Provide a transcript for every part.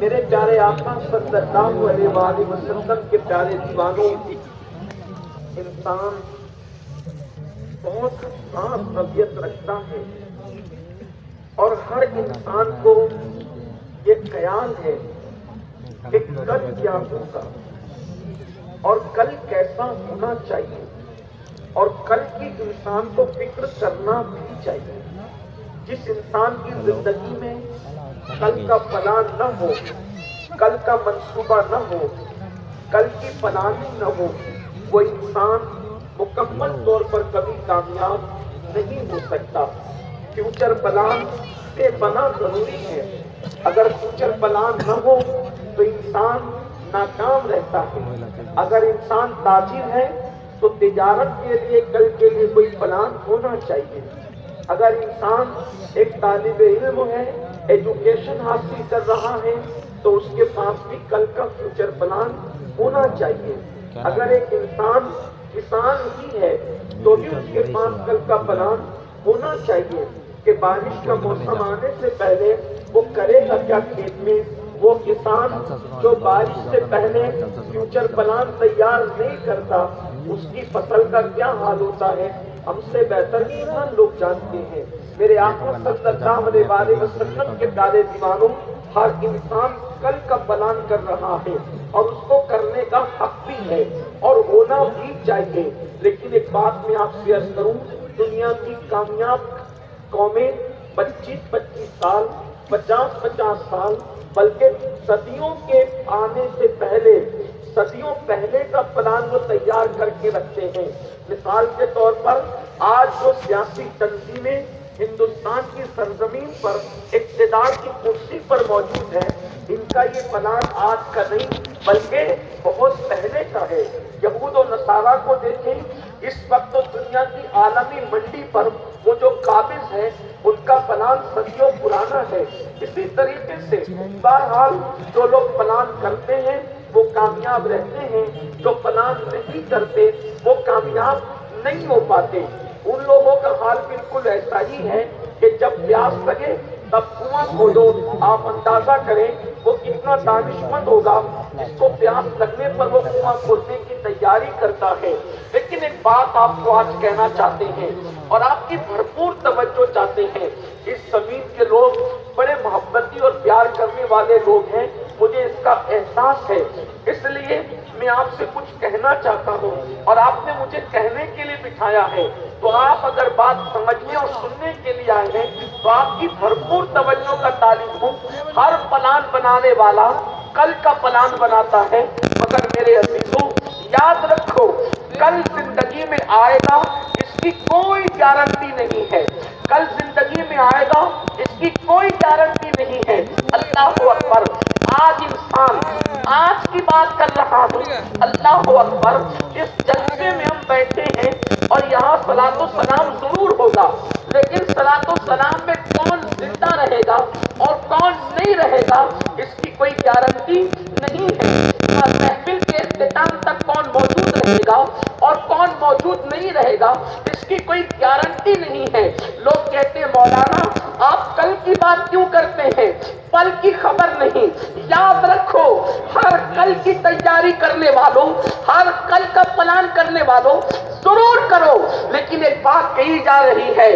میرے پیارے آقا صلی اللہ علیہ وآلہ وسلم کے پیارے دیوانوں، انسان بہت خاص طبیعت رکھتا ہے اور ہر انسان کو یہ خیال ہے کہ کل کیا ہوگا اور کل کیسا ہونا چاہیے، اور کل کی انسان کو فکر کرنا بھی چاہیے۔ جس انسان کی زندگی میں کل کا پلان نہ ہو، کل کا منصوبہ نہ ہو، کل کی پلاننگ نہ ہو، وہ انسان مکمل طور پر کبھی کامیاب نہیں ہو سکتا۔ فیوچر پلان بے پناہ ضروری ہے۔ اگر فیوچر پلان نہ ہو تو انسان ناکام رہتا ہے۔ اگر انسان تاجر ہے تو تجارت کے لیے کل کے لیے کوئی پلان ہونا چاہیے۔ اگر انسان ایک طالب علم ہے، ایجوکیشن حاصل کر رہا ہے، تو اس کے پاس بھی کل کا فیوچر پلان ہونا چاہیے۔ اگر ایک انسان کسان ہی ہے تو بھی اس کے پاس کل کا پلان ہونا چاہیے کہ بارش کا موسم آنے سے پہلے وہ کرے گا کیا کھیت میں۔ وہ کسان جو بارش سے پہلے فیوچر پلان تیار نہیں کرتا، اس کی فصل کا کیا حال ہوتا ہے ہم سے بہتر کسان لوگ جانتے ہیں۔ میرے آقا صلی اللہ علیہ وآلہ وسلم کے پیارے دیوانوں، ہر انسان کل کا پلان کر رہا ہے اور اس کو کرنے کا حق بھی ہے اور ہونا بھی چاہیے۔ لیکن ایک بات میں آپ سے عرض کروں، دنیا کی کامیاب قومیں 25-25 سال، 50-50 سال، بلکہ صدیوں کے آنے سے پہلے، صدیوں پہلے کا پلان وہ تیار کر کے رکھتے ہیں۔ مثال کے طور پر آج جو سیاسی تنظیمیں ہندوستان کی سرزمین پر اقتدار کی کرسی پر موجود ہے، ان کا یہ پلان آج کا نہیں بلکہ بہت پہلے کا ہے۔ یہود و نصارہ کو دیکھیں، اس وقت تو دنیا کی عالمی منڈی پر وہ جو قابض ہے، ان کا پلان صدیوں پرانا ہے۔ اسی طریقے سے بہرحال جو لوگ پلان کرتے ہیں وہ کامیاب رہتے ہیں، جو پلان نہیں کرتے وہ کامیاب نہیں ہو پاتے۔ ان لوگوں کا حال بالکل ایسا ہی ہے کہ جب پیاس لگے تب کنواں کھودو۔ آپ اندازہ کریں وہ کتنا دانشمند ہوگا جس کو پیاس لگنے پر وہ کنواں کھودنے کی تیاری کرتا ہے۔ لیکن ایک بات آپ کو آج کہنا چاہتے ہیں اور آپ کی بھرپور توجہ چاہتے ہیں، اس زمین کے لوگ بڑے محبتی اور پیار کرنے والے لوگ ہیں، مجھے اس کا احساس ہے، اس لیے میں آپ سے کچھ کہنا چاہتا ہوں اور آپ نے مجھے کہنے کے لیے بٹھایا ہے۔ تو آپ اگر بات سمجھنے اور سننے کے لیے آئے ہیں تو آپ کی بھرپور توجہ کا طالب ہوں۔ ہر پلان بنانے والا کل کا پلان بناتا ہے، مگر میرے عزیزوں یاد رکھو کل زندگی میں آئے گا اس کی کوئی گارنٹی نہیں ہے۔ کل زندگی میں آئے گا اس کی کوئی گارنٹی نہیں ہے۔ اللہ اکبر، آج انسان آج کی بات کر رہا ہوں، اللہ اکبر، اس جلسے میں ہم بیٹھے ہیں اور یہاں صلاۃ و سلام ضرور ہوگا، لیکن صلاۃ و سلام میں کون زندہ رہے گا اور کون نہیں رہے گا اس کی کوئی گارنٹی نہیں ہے۔ محفل کے اختتام تک کون موجود رہے گا اور کون موجود نہیں رہے گا اس کی کوئی گارنٹی نہیں ہے۔ لوگ کہتے ہیں مولانا آپ کل کی بات کیوں کرتے ہیں، پل کی خبر نہیں۔ یاد رکھو ہر کل کی تیاری کرنے والوں، ہر کل کا پلان کرنے والوں ضرور کرو، لیکن ایک بات کہی جا رہی ہے،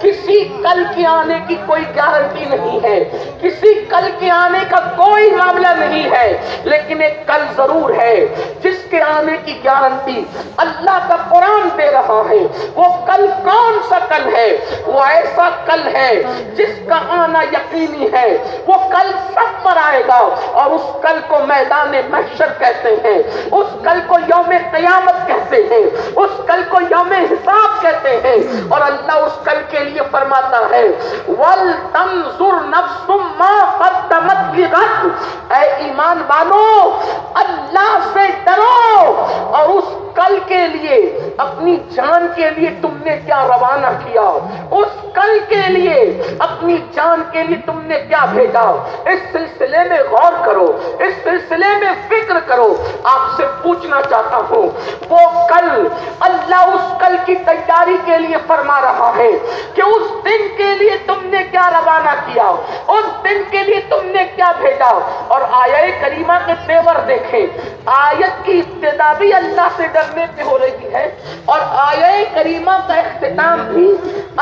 کسی کل کے آنے کی کوئی گارنٹی نہیں ہے، کسی کل کے آنے کا کوئی معاملہ نہیں ہے، لیکن ایک کل ضرور ہے جس کے آنے کی گارنٹی اللہ کا قرآن دے رہا ہے۔ وہ کل کون سا کل ہے؟ وہ ایسا کل ہے جس کا آنا یقینی ہے۔ وہ کل سب پر آئے گا اور اس کل کو میدان محشر کہتے ہیں، اس کل کو یوم قیامت کہتے ہیں، اس کل کو یوم حساب کہتے ہیں، اور اللہ اس کل کے لیے فرماتا ہے وَلْتَنْظُرْ نَفْسٌ مَا قَدَّمَتْ لِغَدٍ۔ اے ایمان والو اللہ سے ڈرو اور اس کل کے لیے، اپنی جان کے لیے تم نے کیا روانہ کیا، اس کل کے لیے اپنی جان کے لیے تم نے کیا بھیجا، اس سلسلے میں غور کرو، اس سلسلے میں فکر کرو۔ آپ سے پوچھنا چاہتا ہوں وہ کل، اللہ اس کل کی تیاری کے لیے فرما رہا ہے کہ اس دن کے لیے تم نے کیا روانہ کیا، اس دن کے لیے تم نے کیا بھیجا اور آیہ کریمہ کے تیور دیکھیں. آیت کی ابتدا بھی اللہ سے ڈرنے پہ ہو رہی ہے اور آیہ کریمہ کا اختتام بھی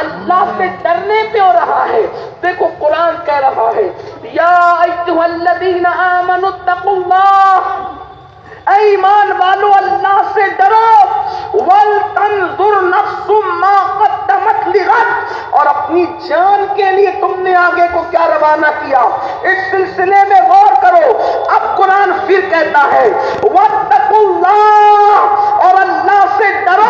اللہ سے ڈرنے پہ ہو رہا ہے. دیکھو قرآن کہہ رہا ہے یا ایھا الذین آمنوا اتقوا اللہ، اے ایمان والو اللہ سے ڈرو، وَلْتَنْظُرْ نَفْسٌ مَا قَدَّمَتْ لِغَدٍ، اور اپنی جان کے لیے تم نے آگے کو کیا روانہ کیا. اس سلسلے میں غور کرو. اب قرآن پھر کہتا ہے وَاتَّقُوا اللَّهَ، اور اللہ سے ڈرو،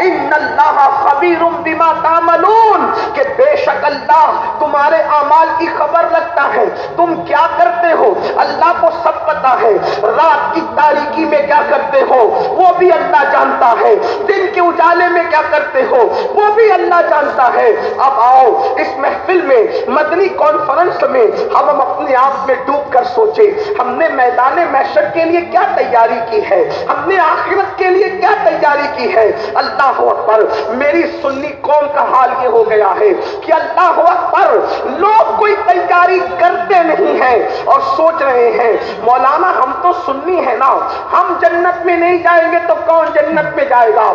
إِنَّ اللَّهَ خَبِيرٌ بِمَا تَعْمَلُونَ، کہ بے شک اللہ تمہارے اعمال کی خبر رکھتا ہے. تم کیا کرتے ہو اللہ کو سب پتا ہے. رات کی تاریکی میں کیا کرتے ہو وہ بھی اللہ جانتا ہے. دن کے اجالے میں کیا کرتے ہو وہ بھی اللہ جانتا ہے. اب آؤ اس محفل میں، مدنی کانفرنس میں ہم اپنے آپ میں ڈوب کر سوچیں ہم نے میدان محشر کے لیے کیا تیاری کی ہے، ہم نے آخرت کے لیے کیا تیاری کی ہے. اللہ اکبر. میری سنی قوم کا حال یہ ہو گیا ہے کہ اللہ اکبر لوگ کوئی تیاری کرتے نہیں ہیں اور سوچ رہے ہیں مولانا ہم تو سنی ہے نا، ہم جنت میں نہیں جائیں گے تو کون جنت میں جائے گا.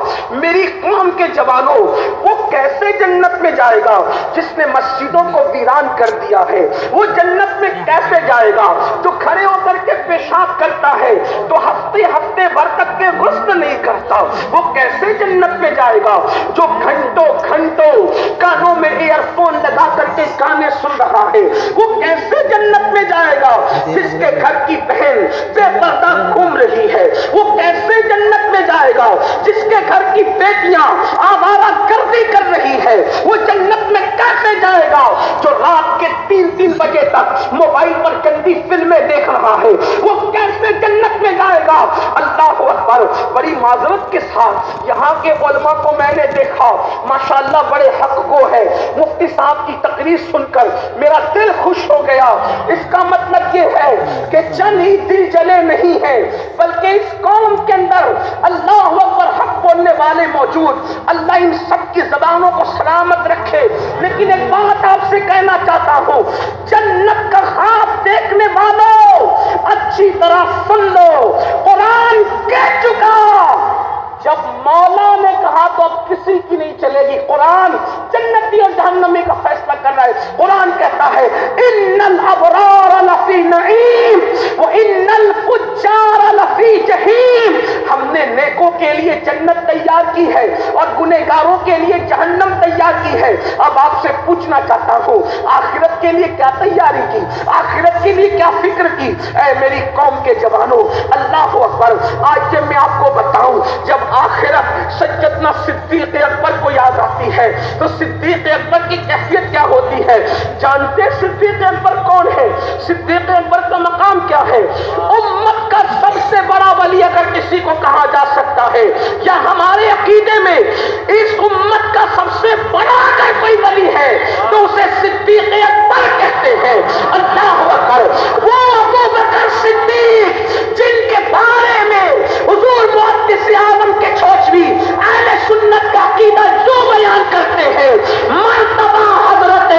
میری قوم کے جوانوں وہ کیسے جنت میں جائے گا جس نے مسجدوں کو ویران کر دیا ہے. وہ جنت میں کیسے جائے گا جو کھڑے ہو کر کے پیشاب کرتا ہے تو ہفتے ہفتے برکت کے غسل نہیں کرتا. وہ کیسے جنت میں جائے گا جو گھنٹوں گھنٹوں کانوں میں ایئر فون لگا کر کے گانے سن رہا ہے. وہ کیسے جنت میں جائے گا جس کے گھر کی بہن بے پردہ گھوم رہی ہے. وہ کیسے جنت میں جائے گا جس کے گھر کی بیٹیاں آوارہ گردی کر رہی ہے. وہ جنت میں کیسے جائے گا جو رات کے 3 بجے تک موبائل پر گندی فلمیں دیکھ رہا ہے. وہ کیسے جنت میں جائے گا. اللہ اکبر. بڑی معذرت کے ساتھ یہاں کے علماء کو میں نے دیکھا ماشاءاللہ بڑے حق کو ہے. مفتی صاحب کی تقریر سن کر میرا دل خوش ہو گیا. اس کا مطلب یہ ہے کہ چند ہی دل جلے نہیں ہیں بلکہ اس قوم کے اندر اللہ اکبر حق بولنے والے موجود. اللہ ان سب کی زبانوں کو سلامت رکھے. لیکن ایک بات آپ سے کہنا چاہتا ہوں، جنت کا خواب دیکھنے والوں اچھی طرح سن لو. قرآن کہہ چکا جب مولا نے کہا تو اب کسی کی نہیں چلے گی. قرآن جنتی اور جہنمی کا فیصلہ کر رہا ہے. قرآن کہتا ہے ان الابرار لفی نعیم وان الفجار لفی جہیم. ہم نے نیکوں کے لیے جنت تیار کی ہے اور گنہگاروں کے لیے جہنم تیار کی ہے. اب آپ سے پوچھنا چاہتا ہوں آخرت کے لیے کیا تیاری کی، آخرت کے لیے کیا فکر کی. اے میری قوم کے جوانوں اللہ اکبر. آج جب میں آپ کو بتاؤں جب آخرت سیدنا صدیق اکبر کو یاد آتی ہے تو صدیق اکبر کی کیفیت کیا ہوتی ہے. جانتے صدیق اکبر کون ہے؟ صدیق اکبر کا مقام کیا ہے؟ امت کا سب سے بڑا ولی اگر کسی کو کہا جا سکتا ہے یا ہمارے عقیدے میں اس امت کا سب سے بڑا اگر کوئی ولی ہے تو اسے صدیق اکبر کہتے ہیں. اللہ اکبر. وہ ابو بکر صدیق جن کے بارے میں حضور محدث عالم کے چھوچوی اہل سنت کا عقیدہ جو بیان کرتے ہیں مرتبہ حضرت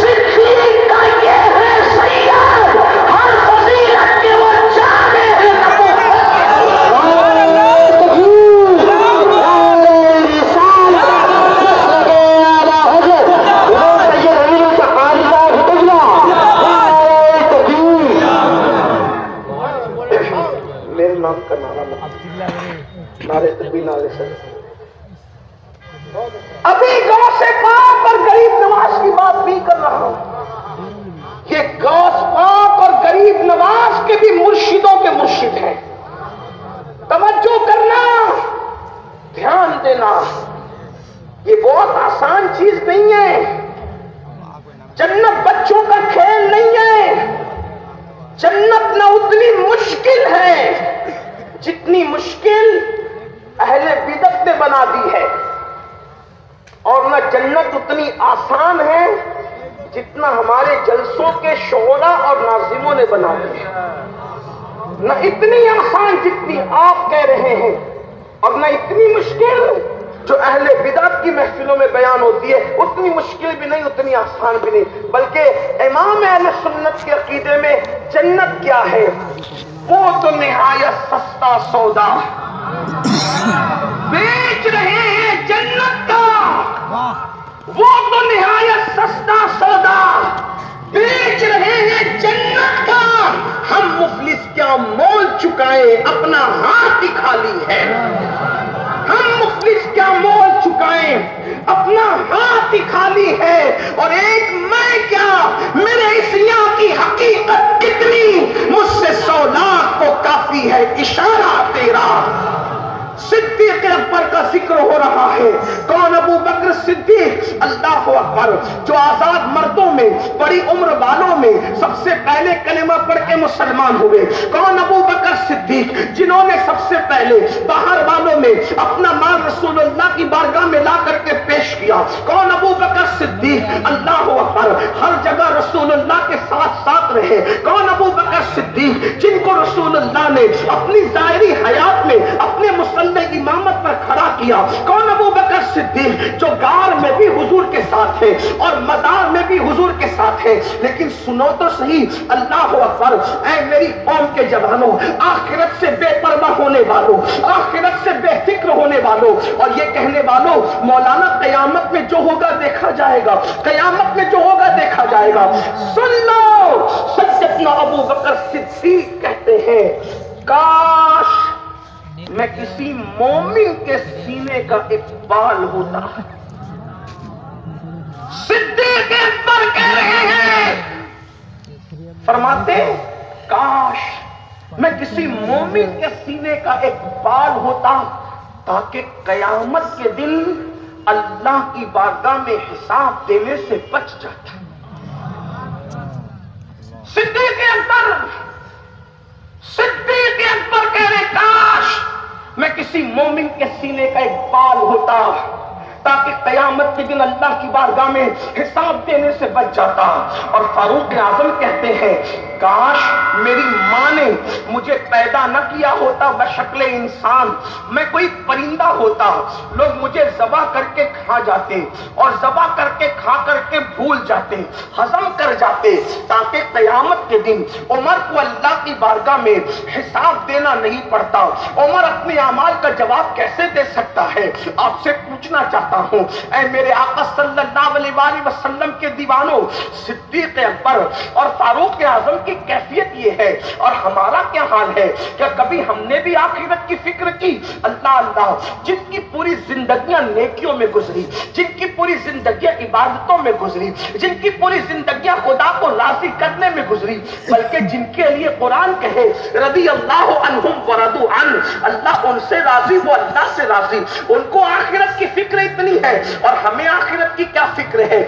صدیق کا یہ ہے سید ہر فضیلت کے وہ جامع ہے. میرے نام کا نعرہ نعرے تکبیر نعرے سے. ابھی غوث پاک اور غریب نواز کی بات بھی کر رہا ہوں. یہ غوث پاک اور غریب نواز کے بھی مرشدوں کے مرشد ہیں. توجہ کرنا، دھیان دینا. یہ بہت آسان چیز نہیں ہے. جنت بچوں کا کھیل نہیں ہے. جنت نہ اتنی مشکل ہے جتنی مشکل اہل بدعت نے بنا دی ہے، اور نہ جنت اتنی آسان ہے جتنا ہمارے جلسوں کے شعراء اور ناظموں نے بنا دی ہے. نہ اتنی آسان جتنی آپ کہہ رہے ہیں اور نہ اتنی مشکل جو اہل بدعت کی محفلوں میں بیان ہوتی ہے اتنی مشکل بھی نہیں، اتنی آسان بھی نہیں، بلکہ امام اہل سنت کے عقیدے میں جنت کیا ہے وہ تو نہایت سستا سودا بیچ رہے ہیں جنت کا، وہ تو نہایت سستا سودا بیچ رہے ہیں جنت کا، ہم مفلس کیا مول چکائے اپنا ہاتھ ہی خالی ہے، ہم مفلس کیا مول چکائیں اپنا ہاتھ ہی خالی ہے، اور ایک میں کیا میرے اس یہاں کی حقیقت کتنی، مجھ سے 100 لاکھ کو کافی ہے اشارہ تیرا۔ صدیق اکبر کا ذکر ہو رہا ہے، کون؟ ابو بکر صدیق، اللہ اکبر، جو آزاد مردوں میں بڑی عمر والوں میں سب سے پہلے کلمہ پڑھ کے مسلمان ہوئے، کون؟ ابو بکر صدیق، جنہوں نے سب سے پہلے باہر والوں میں اپنا مال رسول اللہ کی بارگاہ میں لا کر کے پیش کیا، کون؟ ابو بکر صدیق، اللہ اکبر، ہر جگہ رسول اللہ کے ساتھ ساتھ رہے، کون؟ ابو بکر صدیق، جن کو رسول اللہ نے اپنی ظاہری حیات میں اپنے مسلح امامت پر کھڑا کیا، کون؟ ابو بکر صدیق، جو غار میں بھی حضور کے ساتھ ہے اور مزار میں بھی حضور کے ساتھ ہے، لیکن سنو تو صحیح، اللہ اکبر، اے میری قوم کے جوانوں، آخرت سے بے پرواہ ہونے والوں، آخرت سے بے فکر ہونے والوں، اور یہ کہنے والوں مولانا قیامت میں جو ہوگا دیکھا جائے گا، قیامت میں جو ہوگا دیکھا جائے گا، سن لو، سیدنا ابو بکر صدیق کہتے ہیں کاش میں کسی مومن کے سینے کا ایک بال ہوتا۔ صدیق اکبر کہہ رہے ہیں، فرماتے کاش میں کسی مومن کے سینے کا ایک بال ہوتا تاکہ قیامت کے دن اللہ کی بارگاہ میں حساب دینے سے بچ جاتا۔ صدیق اکبر کہہ رہے کاش میں کسی مومن کے سینے کا ایک بال ہوتا تاکہ قیامت کے دن اللہ کی بارگاہ میں حساب دینے سے بچ جاتا۔ اور فاروق اعظم کہتے ہیں کاش میری ماں نے مجھے پیدا نہ کیا ہوتا بشکل انسان، میں کوئی پرندہ ہوتا، لوگ مجھے ذبح کر کے کھا جاتے اور ذبح کر کے کھا کر کے بھول جاتے، ہضم کر جاتے، تاکہ قیامت کے دن عمر کو اللہ کی بارگاہ میں حساب دینا نہیں پڑتا۔ عمر اپنے اعمال کا جواب کیسے دے سکتا ہے؟ آپ سے پوچھنا چاہتا ہوں، اے میرے آقا صلی اللہ علیہ وآلہ وسلم کے دیوانوں، صدیق اکبر اور فاروق اعظم کی کیفیت یہ ہے، اور ہمارا کیا حال ہے؟ کیا کبھی ہم نے بھی آخرت کی فکر کی؟ اللہ اللہ، جن کی پوری زندگیاں نیکیوں میں گزری، جن کی پوری زندگیاں عبادتوں میں گزری، جن کی پوری زندگیاں خدا کو راضی کرنے میں گزری، بلکہ جن کے لیے قرآن کہے رضی اللہ عنہم ورضوا عنہ، اللہ ان سے راضی، وہ اللہ سے راضی، ان کو آخرت کی فکر اتنی ہے، اور ہمیں آخرت کی کیا فکر ہے؟